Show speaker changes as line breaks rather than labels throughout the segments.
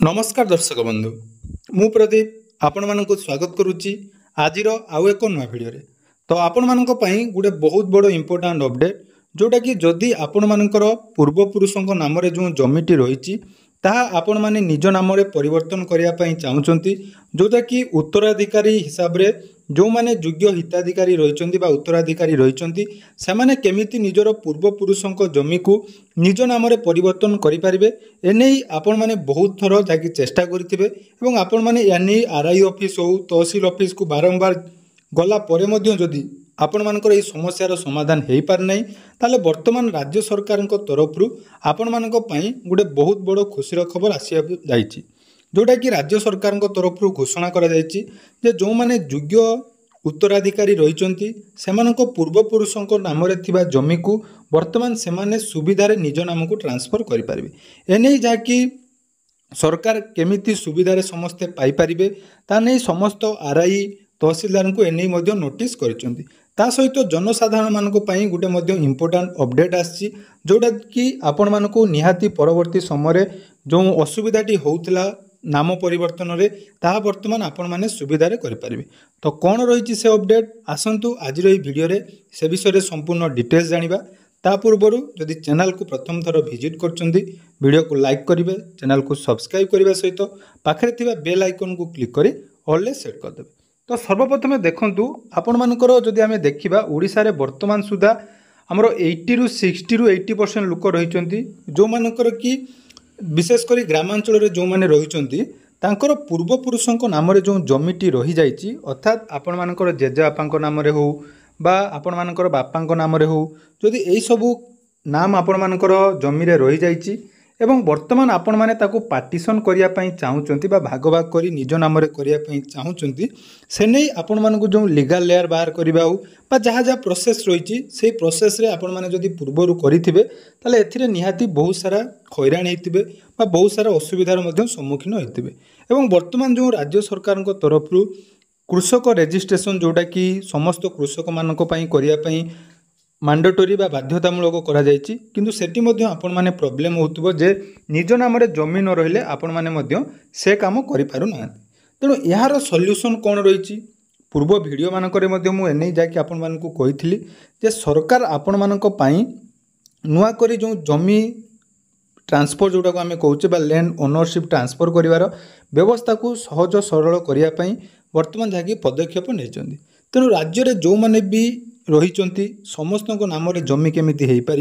नमस्कार दर्शक बंधु मु प्रदीप आपण मानक स्वागत करुच्ची आज आउ एक नुआ भिडियो तो आपण मानक पई गोटे बहुत बड़ इंपोर्टाट अपडेट जोटा कि जदि आपण मानकर पूर्वपुरुषों नाम जो जमीटी रही आपण माने निज नाम परिवर्तन करने चाहते जोटा कि उत्तराधिकारी हिसाब से जो माने योग्य हिताधिकारी रही उत्तराधिकारी रही से माने केमिति निजर पूर्वपुरुषों जमी को निज नाम परिवर्तन करें एने आपण माने बहुत थर जाकि चेष्टा करेंगे और आपण माने यानी आरआई ऑफिस हो तहसील ऑफिस को बारंबार गला परे मध्य जदि आपण मानकर यह समस्यार समाधान हो पार नहीं ताले वर्तमान राज्य सरकार तरफ आपण मानक पई गोटे बहुत बड़ खुशीर खबर आसिया जाइछि जोटा कि राज्य सरकार तरफ घोषणा करा जाइछि जे जो माने योग्य उत्तराधिकारी रही पूर्वपुरुषों नाम जमी को वर्तमान से सुविधार निज नाम को ट्रांसफर करें एने जहाँकि सरकार केमिति सुविधार समस्ते पाइपारे ता नहीं समस्त आरआई तहसीलदार को एने नोटिस करिसेंती ता सहित जनसाधारण मानक पई गोटे इंपोर्टाट अपडेट आसी जोटा कि आपण मानक निहाती परवर्ती समय जो असुविधाटी होउतला नाम परिवर्तन रे ताहा वर्तमान आपण माने सुविधारे करें तो कौन रही से अपडेट आसतु आज भिडियो से विषय संपूर्ण डिटेल्स जानिबा ता पूर्व जदि चैनल को प्रथम थर विजिट करछंती वीडियो को लाइक करेंगे चैनल को सब्सक्राइब करने सहित पाखरे थिबा बेल आइकन को क्लिक करी ऑल ले सेट करदेवे तो सर्वप्रथम देखंतु आपण मानकर जदि आमे देखिबा ओडिसा रे वर्तमान सुधा हमरो 80 रु 60 रु 80% लोक रहिचंती जो मानकर कि विशेषकर ग्रामांचल रे जो माने रहिचंती तांकर पूर्वपुरुषों नाम जो जमीटी रही जाइछि अर्थात आपण मानकर जेजेबापांको नाम रे हो बा आपण मानकर बापांको नाम रे हो जदि एई सबु नाम आपण मानकर जमी रे रही जाइछि एवं वर्तमान आपण माने ताकू पार्टीशन करिया पई चाहुचंती बा भाग भाग करी निज नाम रे करिया पई चाहुचंती से नै आपण मानकु जो लीगल लेयर बाहर करिबा हो बा जहाँ जहाँ प्रोसेस रही से प्रोसेस रे आपण माने जदि पूर्वरु करिथिबे ताले एथिरे निहाती बहुत सारा खैराण हेतिबे बा बहुत सारा असुविधार मध्य सम्मुखीन हेतिबे एवं वर्तमान जो राज्य सरकार तरफ कृषक रजिस्ट्रेशन जोटा कि समस्त कृषक मानक पई करिया पई मैंडेटरी बा बाध्यतामूलक करा जायछि किंतु सेठी मध्य आपण माने प्रॉब्लम होतबो जे निज नाम रे जमी न रहिले आपण माने मध्य से काम करि पारु ना तेणु यार सॉल्यूशन कौन रही पूर्व वीडियो मानकरे मध्य मु एने जाकि आपण मानकु कहिथिली जे सरकार आपण मानक पई नुआ करी जो जमी ट्रांसफर जोटा को आमे कहउचे बा लैंड ओनरशिप ट्रांसफर करिवार व्यवस्था को सहज सरल करिया पई वर्तमान जाकि पदक्षेप नेचंदी तेणु राज्य रे जो माने भी रही समस्त नाम जमी केमिति हो पार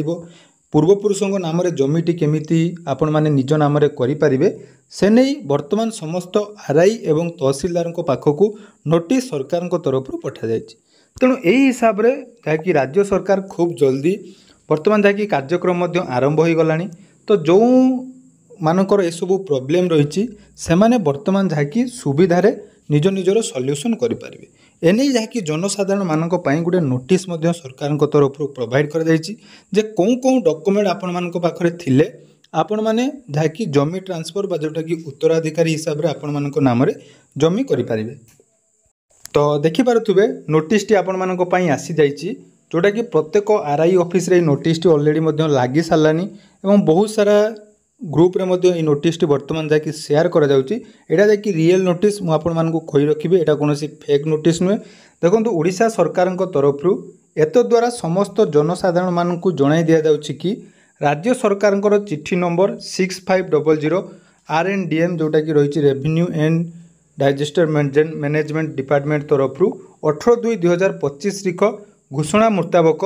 पूर्वपुरुषों नाम जमीटी केमिति आपण माने निज नाम करें से नहीं वर्तमान समस्त आरआई एवं तहसीलदार पाखक नोटिस सरकार तरफ पठा जाए तेणु यही हिसाब से जहाँकि राज्य सरकार खूब जल्दी वर्तमान जहाँकि कार्यक्रम आरंभ हो गला तो जो मानकर ये सब प्रोब्लेम रही से वर्तमान जहाँकि सुविधार निज निजर सॉल्यूशन करें एने जहाँकि जनसाधारण मानक पई गोटे नोटिस सरकार तरफ प्रोवाइड कर जे कौन कौन डॉक्यूमेंट आपण मानक पाखरे थिले आपण माने जहाँकि जमी ट्रांसफर बा जोटा कि उत्तराधिकारी हिसाब से आपण मानक नाम रे जमी करि पारिबे तो देखि पारुथुबे नोटिस टी आपण मानक पई आसी जाइछि जोटा कि प्रत्येक आरआई ऑफिस रे नोटिस टी ऑलरेडी लागि सालानी एवं बहुत सारा ग्रुप रे मध्य ए नोटिस टी वर्तमान जाकि शेयर करा जाउची एटा जाकि रियल नोटिस मु आपण मानकु कहि रखिबे एटा कोनोसी फेक नोटिस नुहे देखंतु ओडिशा सरकार तरफ एत द्वारा समस्त जनसाधारण मानकु जणाई दिया जाउची कि राज्य सरकार चिट्ठी नंबर 6500 RNDM जोटा कि रही revenue and digester management department तरफ 18/2/2025 रिख घोषणा मुताबक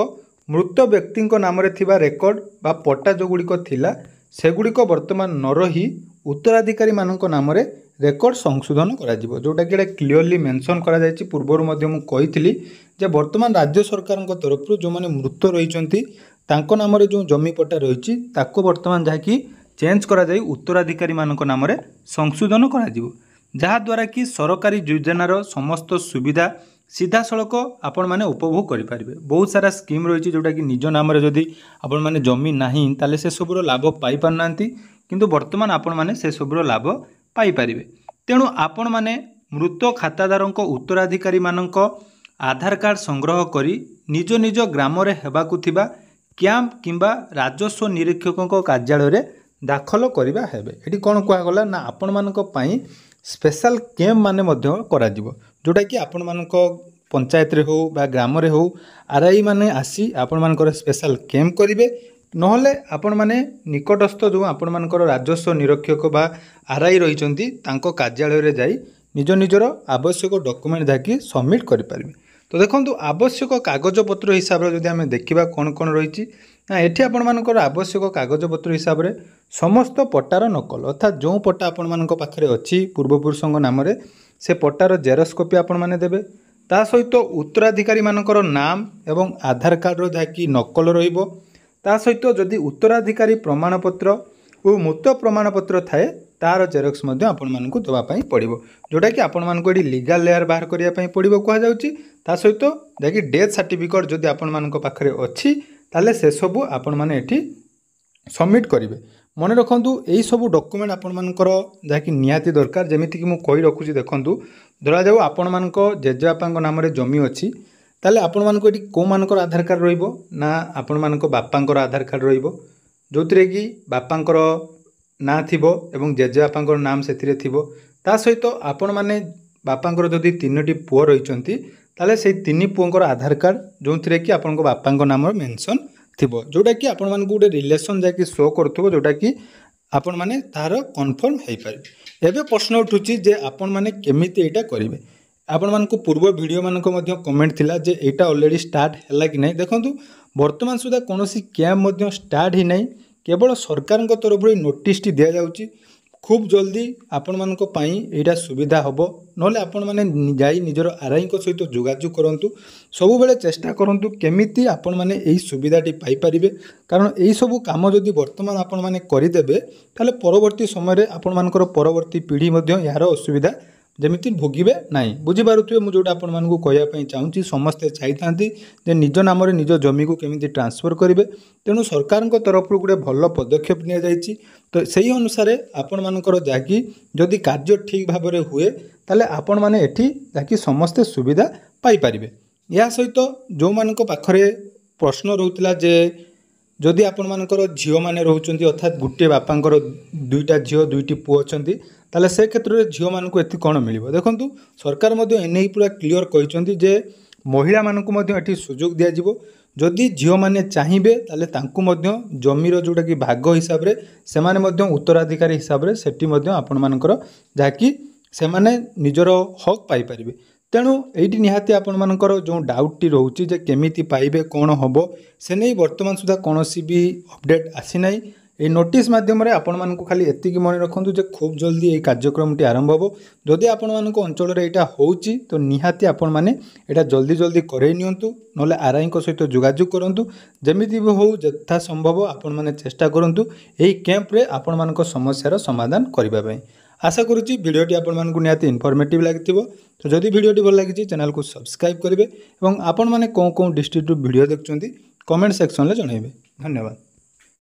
मृत व्यक्ति नाम रेकर्ड बा पट्टा जो गुड़िक थिला सेगुड़िक वर्तमान न रही उत्तराधिकारी मानक नाम रेकर्ड संशोधन करा जोटा कि क्लीयरली मेंशन करा जायछि पूर्वर मध्य मु कहिथिली जे वर्तमान राज्य सरकार तरफ जो माने मृत रही तांको नाम जो जमी पट्टा रही ताको वर्तमान जहाँकि चेंज करा जाई उत्तराधिकारी मानक नाम संशोधन करा जहाँ द्वारा कि सरकारी योजनार समस्त सुविधा सीधा सड़क आपण माने उपभोग करें बहुत सारा स्कीम रही जोटा कि निज नाम जदि आपण माने जमी नाही ताले से सबुर लाभ पाई पारनांती किंतु वर्तमान आपण माने से सबुर लाभ पाई पारिबे तेणु आपण माने मृत खातादारंक उत्तराधिकारी मानक आधार कार्ड संग्रह करी निज निज ग्राम रे हेबाकु थिबा कैंप किंबा राजस्व निरीक्षकों कार्यालय रे ଦାଖଲ କରିବା ହେବେ। ଏଠି କ'ଣ କୁହାଗଲା ନା ଆପଣମାନଙ୍କ ପାଇଁ ସ୍ପେଶାଲ କ୍ୟାମ୍ପ ମାନେ ମଧ୍ୟ କରାଯିବ, ଯେଉଁଟାକି ଆପଣମାନଙ୍କ ପଞ୍ଚାୟତରେ ହେଉ ବା ଗ୍ରାମରେ ହେଉ ଆର୍ଆଇ ମାନେ ଆସି ଆପଣମାନଙ୍କର ସ୍ପେଶାଲ କ୍ୟାମ୍ପ କରିବେ। ନହେଲେ ଆପଣମାନେ ନିକଟସ୍ଥ ଯେଉଁ ଆପଣମାନଙ୍କର ରାଜସ୍ୱ ନିରୀକ୍ଷକ ବା ଆର୍ଆଇ ରହିଛନ୍ତି ତାଙ୍କ କାର୍ଯ୍ୟାଳୟରେ ଯାଇ ନିଜ ନିଜର ଆବଶ୍ୟକ ଡକୁମେଣ୍ଟ ଯାହାକି ସବମିଟ୍ କରିପାରିବେ। ତ ଦେଖନ୍ତୁ ଆବଶ୍ୟକ କାଗଜପତ୍ର ହିସାବରେ ଯଦି ଆମେ ଦେଖିବା କ'ଣ କ'ଣ ରହିଛି ନା ଏଠି ଆପଣମାନଙ୍କର ଆବଶ୍ୟକ କାଗଜପତ୍ର ହିସାବରେ ସମସ୍ତ ପଟ୍ଟାର ନକଲ, ଅର୍ଥାତ୍ ଯେଉଁ ପଟ୍ଟା ଆପଣମାନଙ୍କ ପାଖରେ ଅଛି ପୂର୍ବପୁରୁଷଙ୍କ ନାମରେ ସେ ପଟ୍ଟାର ଜେରକ୍ସ କପି ଆପଣମାନେ ଦେବେ। ତା ସହିତ ଉତ୍ତରାଧିକାରୀମାନଙ୍କର ନାମ ଏବଂ ଆଧାର କାର୍ଡ଼ର ଯାହାକି ନକଲ ରହିବ। ତା ସହିତ ଯଦି ଉତ୍ତରାଧିକାରୀ ପ୍ରମାଣପତ୍ର ଓ ମୃତ ପ୍ରମାଣପତ୍ର ଥାଏ ତାର ଜେରକ୍ସ ମଧ୍ୟ ଆପଣମାନଙ୍କୁ ଦେବା ପାଇଁ ପଡ଼ିବ, ଯେଉଁଟାକି ଆପଣମାନଙ୍କୁ ଏଠି ଲିଗାଲ ଲେୟାର ବାହାର କରିବା ପାଇଁ ପଡ଼ିବ କୁହାଯାଉଛି। ତା ସହିତ ଯାହାକି ଡେଥ୍ ସାର୍ଟିଫିକେଟ୍ ଯଦି ଆପଣମାନଙ୍କ ପାଖରେ ଅଛି ତାହେଲେ ସେସବୁ ଆପଣମାନେ ଏଠି ସବମିଟ୍ କରିବେ। ମନେ ରଖନ୍ତୁ ଏହିସବୁ ଡକୁମେଣ୍ଟ ଆପଣମାନଙ୍କର ଯାହାକି ନିହାତି ଦରକାର। ଯେମିତିକି ମୁଁ କହି ରଖୁଛି, ଦେଖନ୍ତୁ ଧରାଯାଉ ଆପଣମାନଙ୍କ ଜେଜେବାପାଙ୍କ ନାମରେ ଜମି ଅଛି, ତାହେଲେ ଆପଣମାନଙ୍କୁ ଏଠି କେଉଁମାନଙ୍କର ଆଧାର କାର୍ଡ଼ ରହିବ ନା ଆପଣମାନଙ୍କ ବାପାଙ୍କର ଆଧାର କାର୍ଡ଼ ରହିବ, ଯେଉଁଥିରେ କି ବାପାଙ୍କର ନାଁ ଥିବ ଏବଂ ଜେଜେବାପାଙ୍କର ନାମ ସେଥିରେ ଥିବ। ତା ସହିତ ଆପଣମାନେ ବାପାଙ୍କର ଯଦି 3ଟି ପୁଅ ରହିଛନ୍ତି ତାହେଲେ ସେଇ 3 ପୁଅଙ୍କର ଆଧାର କାର୍ଡ଼ ଯେଉଁଥିରେ କି ଆପଣଙ୍କ ବାପାଙ୍କ ନାମ ମେନସନ୍ ଥିବ, ଯେଉଁଟାକି ଆପଣମାନଙ୍କୁ ଗୋଟେ ରିଲେସନ୍ ଯାଇକି ଶୋ କରୁଥିବ, ଯେଉଁଟାକି ଆପଣମାନେ ତାହାର କନଫର୍ମ ହେଇପାରିବେ। ଏବେ ପ୍ରଶ୍ନ ଉଠୁଛି ଯେ ଆପଣମାନେ କେମିତି ଏଇଟା କରିବେ। ଆପଣମାନଙ୍କୁ ପୂର୍ବ ଭିଡ଼ିଓମାନଙ୍କ ମଧ୍ୟ କମେଣ୍ଟ ଥିଲା ଯେ ଏଇଟା ଅଲରେଡ଼ି ଷ୍ଟାର୍ଟ ହେଲା କି ନାହିଁ। ଦେଖନ୍ତୁ ବର୍ତ୍ତମାନ ସୁଦ୍ଧା କୌଣସି କ୍ୟାମ୍ପ ମଧ୍ୟ ଷ୍ଟାର୍ଟ ହେଇନାହିଁ, କେବଳ ସରକାରଙ୍କ ତରଫରୁ ଏହି ନୋଟିସଟି ଦିଆଯାଉଛି। ଖୁବ୍ ଜଲ୍ଦି ଆପଣମାନଙ୍କ ପାଇଁ ଏଇଟା ସୁବିଧା ହେବ। ନହେଲେ ଆପଣମାନେ ଯାଇ ନିଜର ଆର୍ଆଇଙ୍କ ସହିତ ଯୋଗାଯୋଗ କରନ୍ତୁ। ସବୁବେଳେ ଚେଷ୍ଟା କରନ୍ତୁ କେମିତି ଆପଣମାନେ ଏହି ସୁବିଧାଟି ପାଇପାରିବେ, କାରଣ ଏହିସବୁ କାମ ଯଦି ବର୍ତ୍ତମାନ ଆପଣମାନେ କରିଦେବେ ତାହେଲେ ପରବର୍ତ୍ତୀ ସମୟରେ ଆପଣମାନଙ୍କର ପରବର୍ତ୍ତୀ ପିଢ଼ି ମଧ୍ୟ ଏହାର ଅସୁବିଧା ଯେମିତି ଭୋଗିବେ ନାହିଁ। ବୁଝିପାରୁଥିବେ ମୁଁ ଯେଉଁଟା ଆପଣମାନଙ୍କୁ କହିବା ପାଇଁ ଚାହୁଁଛି। ସମସ୍ତେ ଚାହିଁଥାନ୍ତି ଯେ ନିଜ ନାମରେ ନିଜ ଜମିକୁ କେମିତି ଟ୍ରାନ୍ସଫର କରିବେ, ତେଣୁ ସରକାରଙ୍କ ତରଫରୁ ଗୋଟେ ଭଲ ପଦକ୍ଷେପ ନିଆଯାଇଛି। ତ ସେହି ଅନୁସାରେ ଆପଣମାନଙ୍କର ଯାହାକି ଯଦି କାର୍ଯ୍ୟ ଠିକ୍ ଭାବରେ ହୁଏ ତାହେଲେ ଆପଣମାନେ ଏଠି ଯାହାକି ସମସ୍ତେ ସୁବିଧା ପାଇପାରିବେ। ଏହା ସହିତ ଯେଉଁମାନଙ୍କ ପାଖରେ ପ୍ରଶ୍ନ ରହୁଥିଲା ଯେ ଯଦି ଆପଣମାନଙ୍କର ଝିଅମାନେ ରହୁଛନ୍ତି, ଅର୍ଥାତ୍ ଗୋଟିଏ ବାପାଙ୍କର 2ଟା ଝିଅ 2ଟି ପୁଅ ଅଛନ୍ତି, ତାହେଲେ ସେ କ୍ଷେତ୍ରରେ ଝିଅମାନଙ୍କୁ ଏଠି କ'ଣ ମିଳିବ। ଦେଖନ୍ତୁ ସରକାର ମଧ୍ୟ ଏନେଇ ପୁରା କ୍ଲିଅର କହିଛନ୍ତି ଯେ ମହିଳାମାନଙ୍କୁ ମଧ୍ୟ ଏଠି ସୁଯୋଗ ଦିଆଯିବ। ଯଦି ଝିଅମାନେ ଚାହିଁବେ ତାହେଲେ ତାଙ୍କୁ ମଧ୍ୟ ଜମିର ଯେଉଁଟାକି ଭାଗ ହିସାବରେ ସେମାନେ ମଧ୍ୟ ଉତ୍ତରାଧିକାରୀ ହିସାବରେ ସେଠି ମଧ୍ୟ ଆପଣମାନଙ୍କର ଯାହାକି ସେମାନେ ନିଜର ହକ୍ ପାଇପାରିବେ। ତେଣୁ ଏଇଠି ନିହାତି ଆପଣମାନଙ୍କର ଯେଉଁ ଡାଉଟଟି ରହୁଛି ଯେ କେମିତି ପାଇବେ କ'ଣ ହେବ, ସେ ନେଇ ବର୍ତ୍ତମାନ ସୁଦ୍ଧା କୌଣସି ବି ଅପଡ଼େଟ୍ ଆସିନାହିଁ। এই নোটিସ୍ ମାଧ୍ୟମରେ ଆପଣମାନଙ୍କୁ ଖାଲି ଏତିକି ମନେ ରଖନ୍ତୁ ଯେ ଖୁବ୍ ଜଲ୍ଦି ଏହି କାର୍ଯ୍ୟକ୍ରମଟି ଆରମ୍ଭ ହେବ। ଯଦି ଆପଣମାନଙ୍କ ଅଞ୍ଚଳରେ ଏଇଟା ହେଉଛି ତ ନିହାତି ଆପଣମାନେ ଏଇଟା ଜଲ୍ଦି କରେଇ ନିଅନ୍ତୁ, ନହେଲେ ଆର୍ଆଇଙ୍କ ସହିତ ଯୋଗାଯୋଗ କରନ୍ତୁ। ଯେମିତି ବି ହେଉ ଯଥା ସମ୍ଭବ ଆପଣମାନେ ଚେଷ୍ଟା କରନ୍ତୁ ଏହି କ୍ୟାମ୍ପରେ ଆପଣମାନଙ୍କ ସମସ୍ୟାର ସମାଧାନ କରିବା ପାଇଁ। ଆଶା କରୁଛି ଭିଡ଼ିଓଟି ଆପଣମାନଙ୍କୁ ନିହାତି ଇନଫର୍ମେଟିଭ୍ ଲାଗିଥିବ। ତ ଯଦି ଭିଡ଼ିଓଟି ଭଲ ଲାଗିଛି ଚ୍ୟାନେଲକୁ ସବସ୍କ୍ରାଇବ୍ କରିବେ ଏବଂ ଆପଣମାନେ କେଉଁ ଡିଷ୍ଟ୍ରିକ୍ଟରୁ ଭିଡ଼ିଓ ଦେଖୁଛନ୍ତି କମେଣ୍ଟ ସେକ୍ସନରେ ଜଣାଇବେ। ଧନ୍ୟବାଦ।